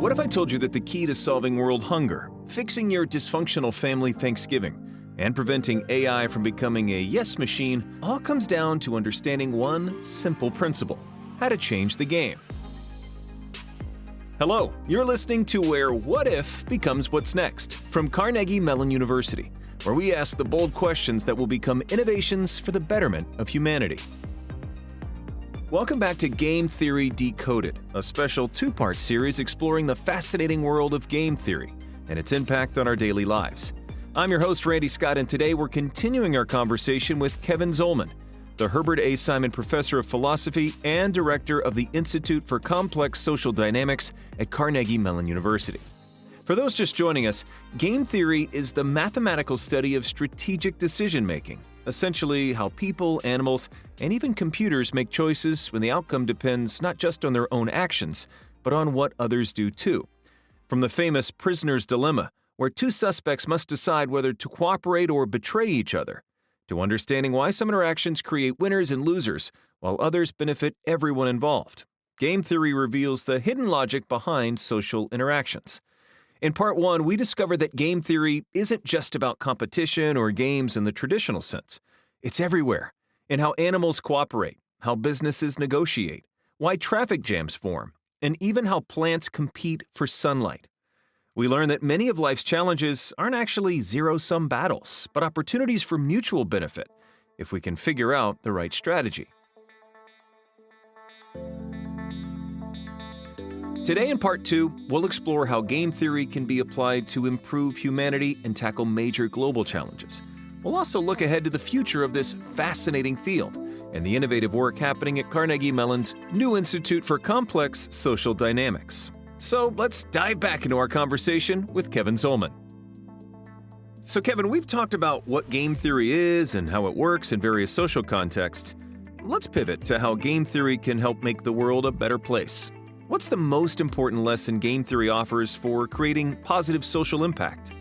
What if I told you that the key to solving world hunger, fixing your dysfunctional family Thanksgiving, and preventing AI from becoming a yes machine all comes down to understanding one simple principle: how to change the game? Hello, you're listening to Where What If Becomes What's Next from Carnegie Mellon University, where we ask the bold questions that will become innovations for the betterment of humanity. Welcome back to Game Theory Decoded, a special two-part series exploring the fascinating world of game theory and its impact on our daily lives. I'm your host, Randy Scott, and today we're continuing our conversation with Kevin Zulman, the Herbert A. Simon Professor of Philosophy and Director of the Institute for Complex Social Dynamics at Carnegie Mellon University. For those just joining us, game theory is the mathematical study of strategic decision-making, essentially how people, animals, and even computers make choices when the outcome depends not just on their own actions, but on what others do too. From the famous prisoner's dilemma, where two suspects must decide whether to cooperate or betray each other, to understanding why some interactions create winners and losers, while others benefit everyone involved. Game theory reveals the hidden logic behind social interactions. In part one, we discovered that game theory isn't just about competition or games in the traditional sense. It's everywhere, in how animals cooperate, how businesses negotiate, why traffic jams form, and even how plants compete for sunlight. We learned that many of life's challenges aren't actually zero-sum battles, but opportunities for mutual benefit, if we can figure out the right strategy. Today in part two, we'll explore how game theory can be applied to improve humanity and tackle major global challenges. We'll also look ahead to the future of this fascinating field and the innovative work happening at Carnegie Mellon's new Institute for Complex Social Dynamics. So let's dive back into our conversation with Kevin Zulman. So Kevin, we've talked about what game theory is and how it works in various social contexts. Let's pivot to how game theory can help make the world a better place. What's the most important lesson game theory offers for creating positive social impact?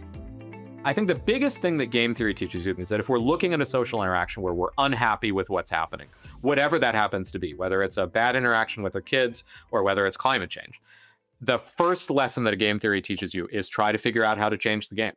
I think the biggest thing that game theory teaches you is that if we're looking at a social interaction where we're unhappy with what's happening, whatever that happens to be, whether it's a bad interaction with our kids or whether it's climate change, the first lesson that a game theory teaches you is try to figure out how to change the game.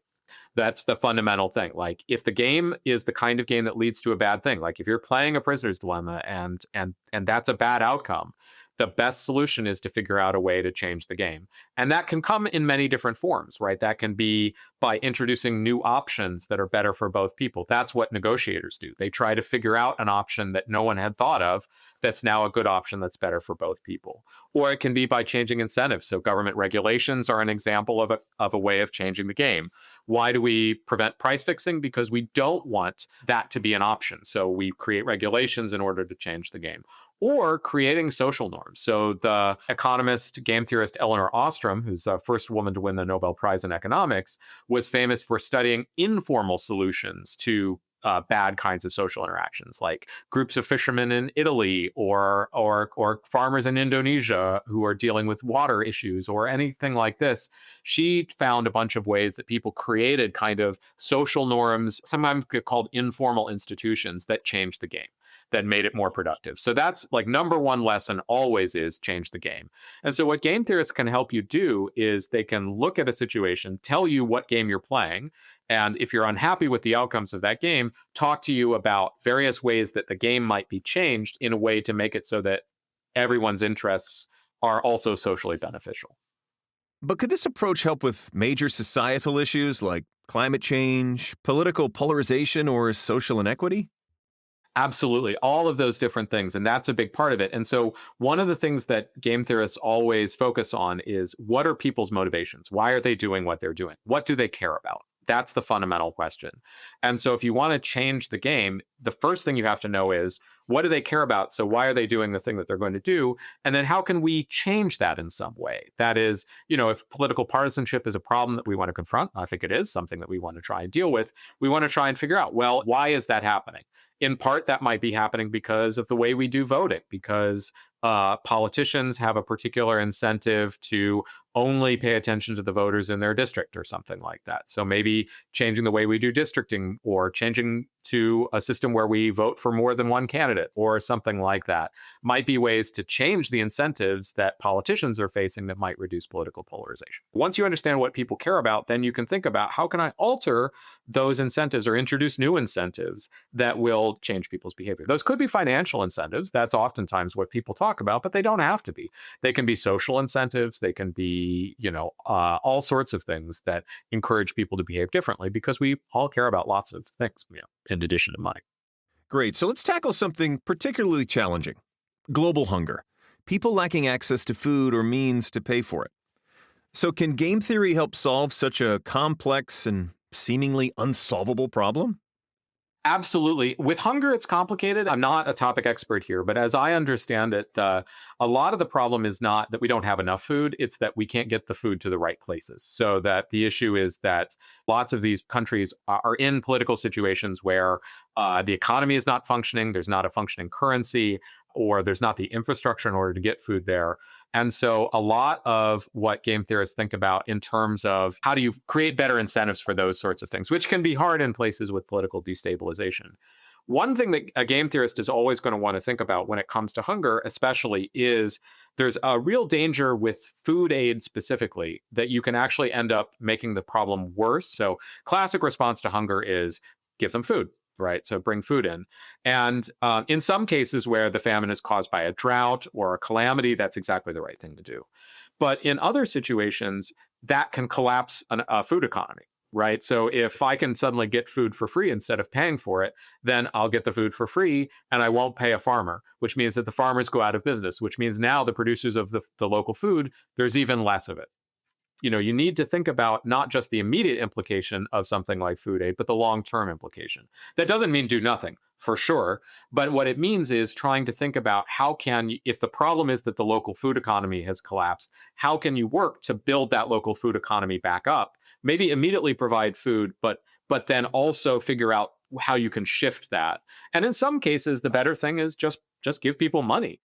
That's the fundamental thing. Like, if the game is the kind of game that leads to a bad thing, like if you're playing a prisoner's dilemma and that's a bad outcome, the best solution is to figure out a way to change the game. And that can come in many different forms, right? That can be by introducing new options that are better for both people. That's what negotiators do. They try to figure out an option that no one had thought of that's now a good option that's better for both people. Or it can be by changing incentives. So government regulations are an example of a way of changing the game. Why do we prevent price fixing? Because we don't want that to be an option. So we create regulations in order to change the game. Or creating social norms. So the economist, game theorist Elinor Ostrom, who's the first woman to win the Nobel Prize in economics, was famous for studying informal solutions to bad kinds of social interactions, like groups of fishermen in Italy or farmers in Indonesia who are dealing with water issues or anything like this. She found a bunch of ways that people created kind of social norms, sometimes called informal institutions, that changed the game, that made it more productive. So that's like number one lesson always is change the game. And so what game theorists can help you do is they can look at a situation, tell you what game you're playing, and if you're unhappy with the outcomes of that game, talk to you about various ways that the game might be changed in a way to make it so that everyone's interests are also socially beneficial. But could this approach help with major societal issues like climate change, political polarization, or social inequity? Absolutely. All of those different things. And that's a big part of it. And so one of the things that game theorists always focus on is, what are people's motivations? Why are they doing what they're doing? What do they care about? That's the fundamental question. And so if you want to change the game, the first thing you have to know is, what do they care about? So why are they doing the thing that they're going to do? And then how can we change that in some way? That is, if political partisanship is a problem that we want to confront, I think it is something that we want to try and deal with. We want to try and figure out, well, why is that happening? In part, that might be happening because of the way we do voting, because politicians have a particular incentive to only pay attention to the voters in their district or something like that. So maybe changing the way we do districting or changing to a system where we vote for more than one candidate or something like that might be ways to change the incentives that politicians are facing that might reduce political polarization. Once you understand what people care about, then you can think about how can I alter those incentives or introduce new incentives that will change people's behavior. Those could be financial incentives. That's oftentimes what people talk about, but they don't have to be. They can be social incentives. They can be, all sorts of things that encourage people to behave differently because we all care about lots of things, in addition to money. Great. So let's tackle something particularly challenging: global hunger. People lacking access to food or means to pay for it. So can game theory help solve such a complex and seemingly unsolvable problem? Absolutely. With hunger, it's complicated. I'm not a topic expert here, but as I understand it, a lot of the problem is not that we don't have enough food. It's that we can't get the food to the right places. So that the issue is that lots of these countries are in political situations where the economy is not functioning, there's not a functioning currency, or there's not the infrastructure in order to get food there. And so a lot of what game theorists think about in terms of how do you create better incentives for those sorts of things, which can be hard in places with political destabilization. One thing that a game theorist is always going to want to think about when it comes to hunger, especially, is there's a real danger with food aid specifically that you can actually end up making the problem worse. So classic response to hunger is give them food. Right. So bring food in. And in some cases where the famine is caused by a drought or a calamity, that's exactly the right thing to do. But in other situations, that can collapse a food economy. Right. So if I can suddenly get food for free instead of paying for it, then I'll get the food for free and I won't pay a farmer, which means that the farmers go out of business, which means now the producers of the local food, there's even less of it. You need to think about not just the immediate implication of something like food aid, but the long-term implication. That doesn't mean do nothing, for sure. But what it means is trying to think about if the problem is that the local food economy has collapsed, how can you work to build that local food economy back up? Maybe immediately provide food, but then also figure out how you can shift that. And in some cases, the better thing is just give people money.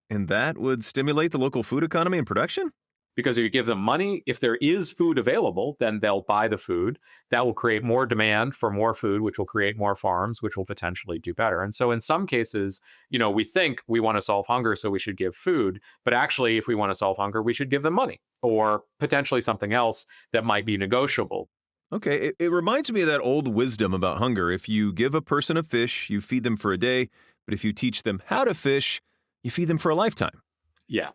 And that would stimulate the local food economy and production? Because if you give them money, if there is food available, then they'll buy the food. That will create more demand for more food, which will create more farms, which will potentially do better. And so in some cases, we think we want to solve hunger, so we should give food. But actually, if we want to solve hunger, we should give them money or potentially something else that might be negotiable. Okay, it reminds me of that old wisdom about hunger. If you give a person a fish, you feed them for a day. But if you teach them how to fish, you feed them for a lifetime. Yeah,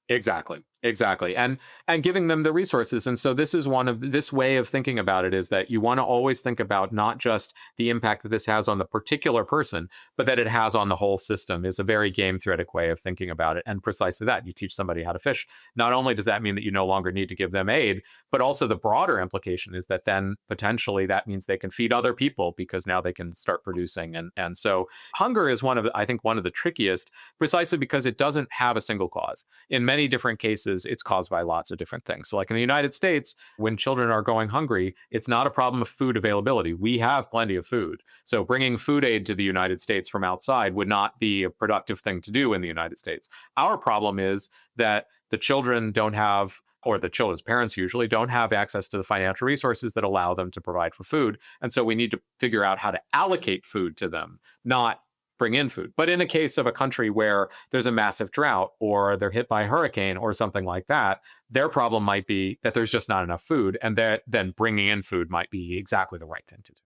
exactly. And giving them the resources. And so this way of thinking about it is that you want to always think about not just the impact that this has on the particular person, but that it has on the whole system is a very game theoretic way of thinking about it. And precisely that, you teach somebody how to fish. Not only does that mean that you no longer need to give them aid, but also the broader implication is that then potentially that means they can feed other people because now they can start producing. And so hunger is one of the trickiest, precisely because it doesn't have a single cause. In many different cases, it's caused by lots of different things. So like in the United States, when children are going hungry, it's not a problem of food availability. We have plenty of food. So bringing food aid to the United States from outside would not be a productive thing to do in the United States. Our problem is that the children don't have, or the children's parents usually don't have access to the financial resources that allow them to provide for food. And so we need to figure out how to allocate food to them, not bring in food. But in a case of a country where there's a massive drought or they're hit by a hurricane or something like that, their problem might be that there's just not enough food, and that then bringing in food might be exactly the right thing to do.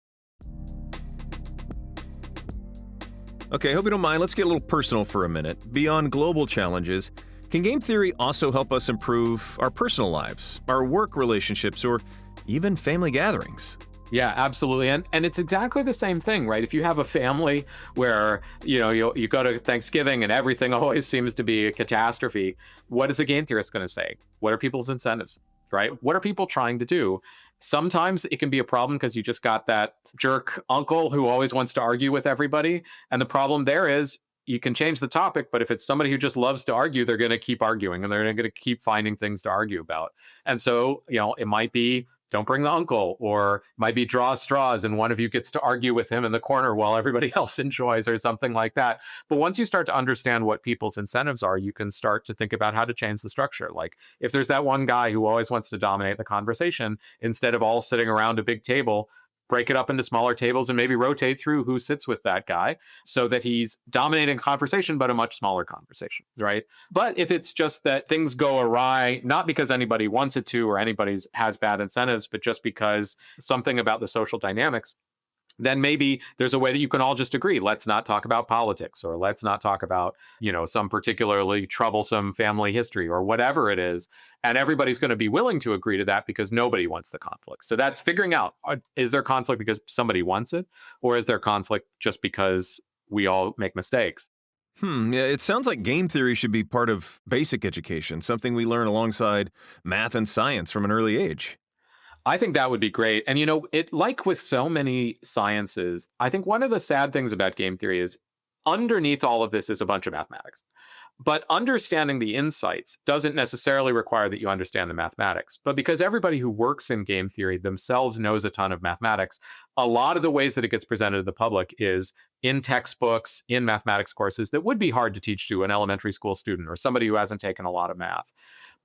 Okay, hope you don't mind. Let's get a little personal for a minute. Beyond global challenges, can game theory also help us improve our personal lives, our work relationships, or even family gatherings? Yeah, absolutely. And it's exactly the same thing, right? If you have a family where, you go to Thanksgiving and everything always seems to be a catastrophe, what is a game theorist going to say? What are people's incentives, right? What are people trying to do? Sometimes it can be a problem because you just got that jerk uncle who always wants to argue with everybody. And the problem there is you can change the topic, but if it's somebody who just loves to argue, they're going to keep arguing and they're going to keep finding things to argue about. And so, it might be don't bring the uncle, or might be draw straws and one of you gets to argue with him in the corner while everybody else enjoys, or something like that. But once you start to understand what people's incentives are, you can start to think about how to change the structure. Like if there's that one guy who always wants to dominate the conversation, instead of all sitting around a big table, break it up into smaller tables and maybe rotate through who sits with that guy so that he's dominating conversation, but a much smaller conversation, right? But if it's just that things go awry, not because anybody wants it to or anybody's has bad incentives, but just because something about the social dynamics, then maybe there's a way that you can all just agree. Let's not talk about politics, or let's not talk about, some particularly troublesome family history or whatever it is. And everybody's going to be willing to agree to that because nobody wants the conflict. So that's figuring out, is there conflict because somebody wants it? Or is there conflict just because we all make mistakes? Yeah, it sounds like game theory should be part of basic education, something we learn alongside math and science from an early age. I think that would be great. And, it, like with so many sciences, I think one of the sad things about game theory is underneath all of this is a bunch of mathematics. But understanding the insights doesn't necessarily require that you understand the mathematics. But because everybody who works in game theory themselves knows a ton of mathematics, a lot of the ways that it gets presented to the public is in textbooks, in mathematics courses that would be hard to teach to an elementary school student or somebody who hasn't taken a lot of math.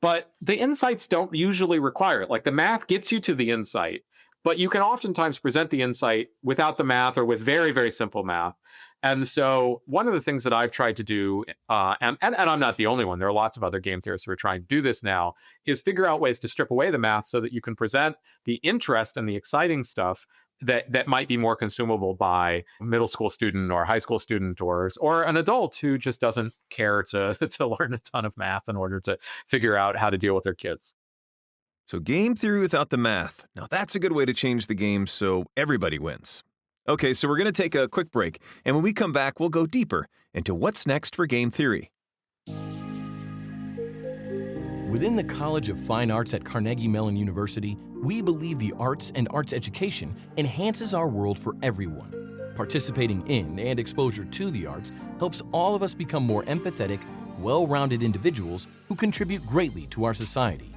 But the insights don't usually require it. Like the math gets you to the insight, but you can oftentimes present the insight without the math or with very, very simple math. And so one of the things that I've tried to do, and I'm not the only one, there are lots of other game theorists who are trying to do this now, is figure out ways to strip away the math so that you can present the interest and the exciting stuff that might be more consumable by a middle school student or high school student or an adult who just doesn't care to learn a ton of math in order to figure out how to deal with their kids. So game theory without the math. Now that's a good way to change the game so everybody wins. Okay, so we're going to take a quick break, and when we come back, we'll go deeper into what's next for game theory. Within the College of Fine Arts at Carnegie Mellon University, we believe the arts and arts education enhances our world for everyone. Participating in and exposure to the arts helps all of us become more empathetic, well-rounded individuals who contribute greatly to our society.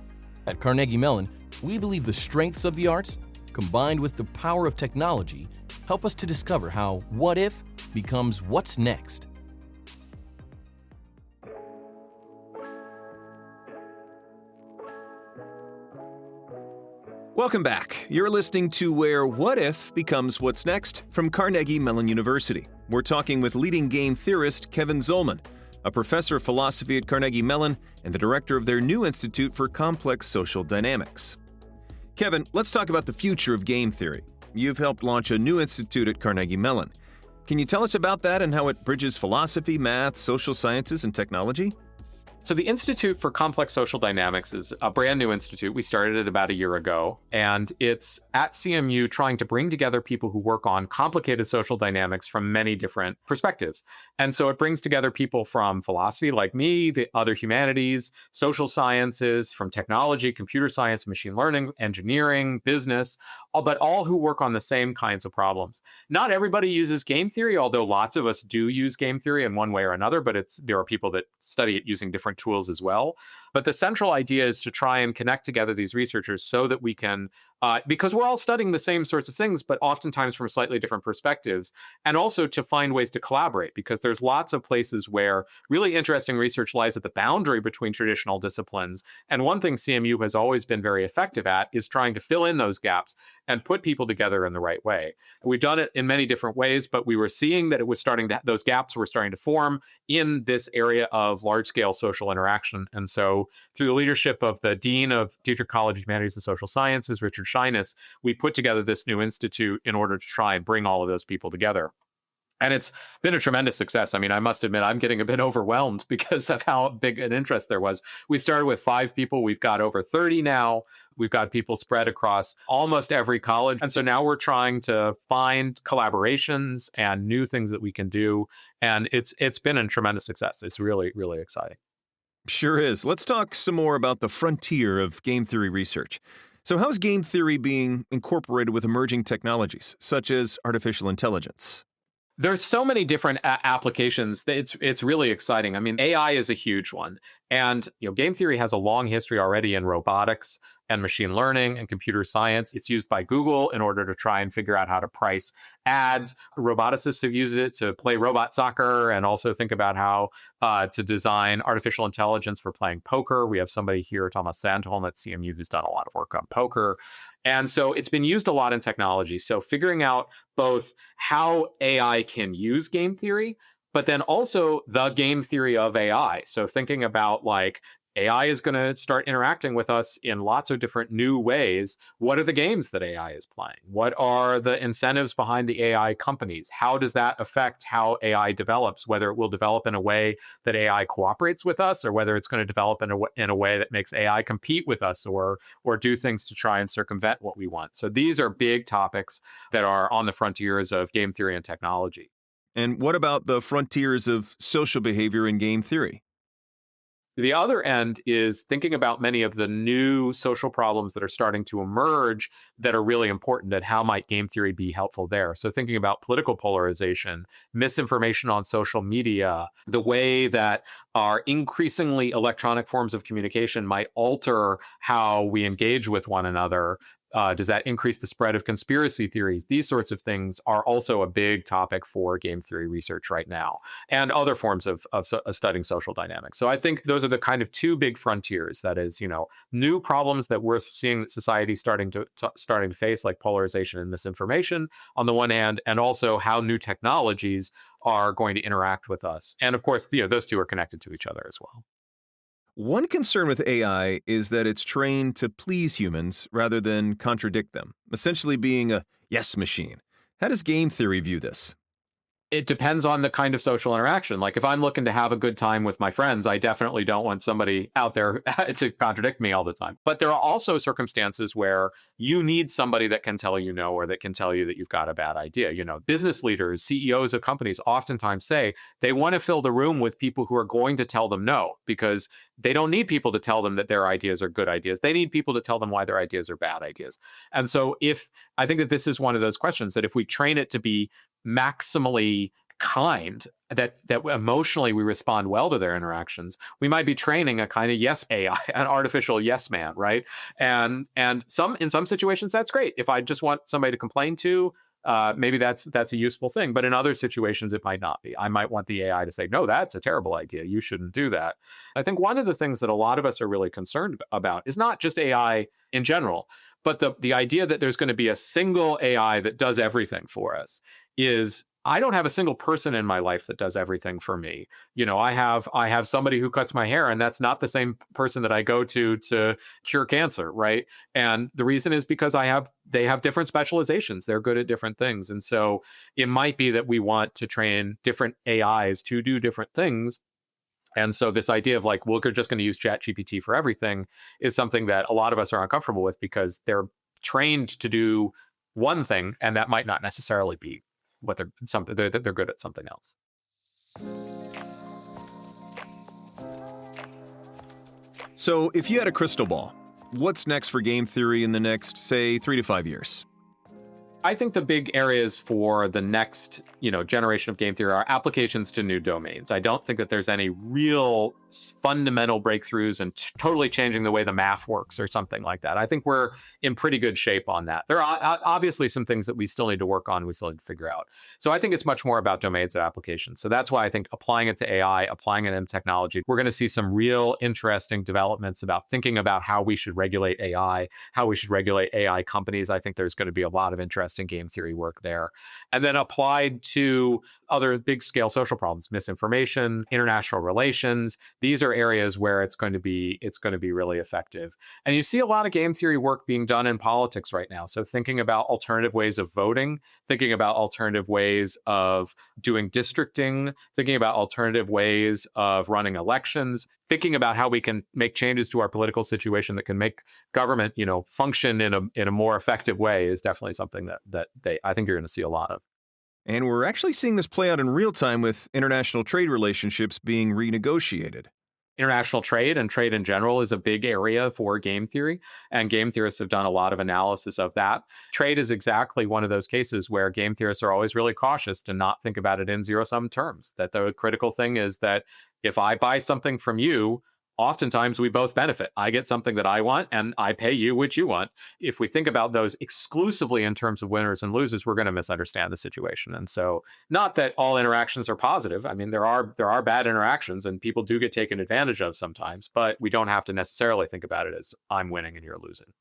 At Carnegie Mellon, we believe the strengths of the arts, combined with the power of technology, help us to discover how what if becomes what's next. Welcome back. You're listening to Where What If Becomes What's Next from Carnegie Mellon University. We're talking with leading game theorist Kevin Zulman, a professor of philosophy at Carnegie Mellon and the director of their new Institute for Complex Social Dynamics. Kevin, let's talk about the future of game theory. You've helped launch a new institute at Carnegie Mellon. Can you tell us about that and how it bridges philosophy, math, social sciences, and technology? So the Institute for Complex Social Dynamics is a brand new institute. We started it about a year ago, and it's at CMU trying to bring together people who work on complicated social dynamics from many different perspectives. And so it brings together people from philosophy like me, the other humanities, social sciences, from technology, computer science, machine learning, engineering, business, but all who work on the same kinds of problems. Not everybody uses game theory, although lots of us do use game theory in one way or another, but there are people that study it using different tools as well. But the central idea is to try and connect together these researchers so that we can, because we're all studying the same sorts of things, but oftentimes from slightly different perspectives, and also to find ways to collaborate, because there's lots of places where really interesting research lies at the boundary between traditional disciplines. And one thing CMU has always been very effective at is trying to fill in those gaps and put people together in the right way. We've done it in many different ways, but we were seeing that it was those gaps were starting to form in this area of large-scale social interaction. And so through the leadership of the Dean of Dietrich College of Humanities and Social Sciences, Richard Shyness, we put together this new institute in order to try and bring all of those people together. And it's been a tremendous success. I mean, I must admit, I'm getting a bit overwhelmed because of how big an interest there was. We started with 5 people. We've got over 30 now. We've got people spread across almost every college. And so now we're trying to find collaborations and new things that we can do. And it's been a tremendous success. It's really, really exciting. Sure is. Let's talk some more about the frontier of game theory research. So how's game theory being incorporated with emerging technologies, such as artificial intelligence? There's so many different applications. It's really exciting. I mean, AI is a huge one. And game theory has a long history already in robotics. and machine learning and computer science. It's used by Google in order to try and figure out how to price ads. Roboticists have used it to play robot soccer and also think about how to design artificial intelligence for playing poker. We have somebody here, Thomas Sandholm at CMU, who's done a lot of work on poker. And so it's been used a lot in technology. So figuring out both how AI can use game theory, but then also the game theory of AI. So thinking about like, AI is going to start interacting with us in lots of different new ways. What are the games that AI is playing? What are the incentives behind the AI companies? How does that affect how AI develops, whether it will develop in a way that AI cooperates with us, or whether it's going to develop in a way that makes AI compete with us, or do things to try and circumvent what we want. So these are big topics that are on the frontiers of game theory and technology. And what about the frontiers of social behavior in game theory? The other end is thinking about many of the new social problems that are starting to emerge that are really important, and how might game theory be helpful there. So thinking about political polarization, misinformation on social media, the way that our increasingly electronic forms of communication might alter how we engage with one another. Does that increase the spread of conspiracy theories? These sorts of things are also a big topic for game theory research right now, and other forms of studying social dynamics. So I think those are the kind of two big frontiers. That is, new problems that we're seeing that society starting to face, like polarization and misinformation on the one hand, and also how new technologies are going to interact with us. And of course, those two are connected to each other as well. One concern with AI is that it's trained to please humans rather than contradict them, essentially being a yes machine. How does game theory view this? It depends on the kind of social interaction. Like if I'm looking to have a good time with my friends, I definitely don't want somebody out there to contradict me all the time. But there are also circumstances where you need somebody that can tell you no, or that can tell you that you've got a bad idea. Business leaders, CEOs of companies oftentimes say they want to fill the room with people who are going to tell them no, because they don't need people to tell them that their ideas are good ideas. They need people to tell them why their ideas are bad ideas. And so I think that this is one of those questions that if we train it to be maximally kind, that emotionally we respond well to their interactions, we might be training a kind of yes AI, an artificial yes man, right? And in some situations that's great. If I just want somebody to complain to, maybe that's a useful thing. But in other situations, it might not be. I might want the AI to say, no, that's a terrible idea. You shouldn't do that. I think one of the things that a lot of us are really concerned about is not just AI in general, but the idea that there's going to be a single AI that does everything for us. I don't have a single person in my life that does everything for me. I have somebody who cuts my hair, and that's not the same person that I go to cure cancer, right? And the reason is because they have different specializations. They're good at different things. And so it might be that we want to train different AIs to do different things. And so this idea of like, we're just going to use ChatGPT for everything is something that a lot of us are uncomfortable with, because they're trained to do one thing, and that might not necessarily be what they're good at something else. So if you had a crystal ball, what's next for game theory in the next, say, 3 to 5 years? I think the big areas for the next, generation of game theory are applications to new domains. I don't think that there's any real fundamental breakthroughs and totally changing the way the math works or something like that. I think we're in pretty good shape on that. There are obviously some things that we still need to work on, we still need to figure out. So I think it's much more about domains of applications. So that's why I think applying it to AI, applying it in technology, we're going to see some real interesting developments about thinking about how we should regulate AI, how we should regulate AI companies. I think there's going to be a lot of interesting game theory work there. And then applied to other big scale social problems, misinformation, international relations. These are areas where it's going to be really effective. And you see a lot of game theory work being done in politics right now. So thinking about alternative ways of voting, thinking about alternative ways of doing districting, thinking about alternative ways of running elections, thinking about how we can make changes to our political situation that can make government, function in a more effective way is definitely something that I think you're going to see a lot of. And we're actually seeing this play out in real time with international trade relationships being renegotiated. International trade and trade in general is a big area for game theory, and game theorists have done a lot of analysis of that. Trade is exactly one of those cases where game theorists are always really cautious to not think about it in zero-sum terms, that the critical thing is that if I buy something from you, oftentimes we both benefit. I get something that I want and I pay you what you want. If we think about those exclusively in terms of winners and losers, we're going to misunderstand the situation. And so, not that all interactions are positive. I mean, there are bad interactions and people do get taken advantage of sometimes, but we don't have to necessarily think about it as I'm winning and you're losing.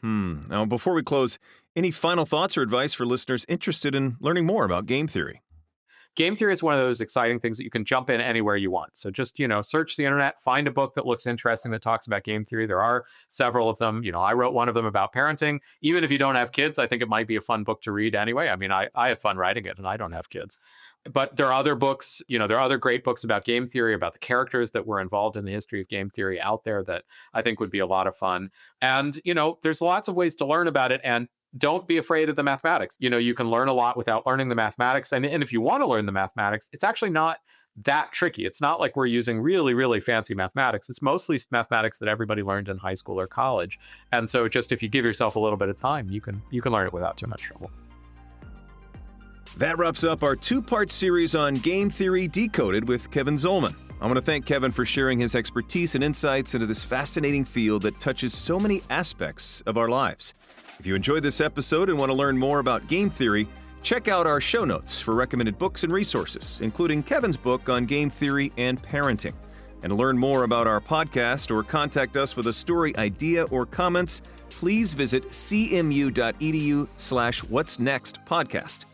Now, before we close, any final thoughts or advice for listeners interested in learning more about game theory? Game theory is one of those exciting things that you can jump in anywhere you want. So just, search the internet, find a book that looks interesting that talks about game theory. There are several of them. I wrote one of them about parenting. Even if you don't have kids, I think it might be a fun book to read anyway. I mean, I had fun writing it and I don't have kids. But there are other books, there are other great books about game theory, about the characters that were involved in the history of game theory out there that I think would be a lot of fun. And, there's lots of ways to learn about it. And don't be afraid of the mathematics. You can learn a lot without learning the mathematics. And if you want to learn the mathematics, it's actually not that tricky. It's not like we're using really, really fancy mathematics. It's mostly mathematics that everybody learned in high school or college. And so just if you give yourself a little bit of time, you can learn it without too much trouble. That wraps up our two-part series on game theory Decoded with Kevin Zulman. I want to thank Kevin for sharing his expertise and insights into this fascinating field that touches so many aspects of our lives. If you enjoyed this episode and want to learn more about game theory, check out our show notes for recommended books and resources, including Kevin's book on game theory and parenting. And to learn more about our podcast or contact us with a story, idea, or comments, please visit cmu.edu/whatsnextpodcast.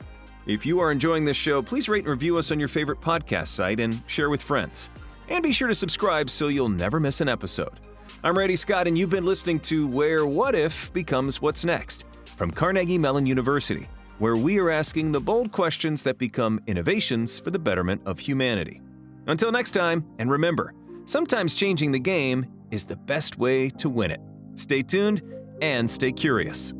If you are enjoying this show, please rate and review us on your favorite podcast site and share with friends. And be sure to subscribe so you'll never miss an episode. I'm Randy Scott, and you've been listening to Where What If Becomes What's Next from Carnegie Mellon University, where we are asking the bold questions that become innovations for the betterment of humanity. Until next time, and remember, sometimes changing the game is the best way to win it. Stay tuned and stay curious.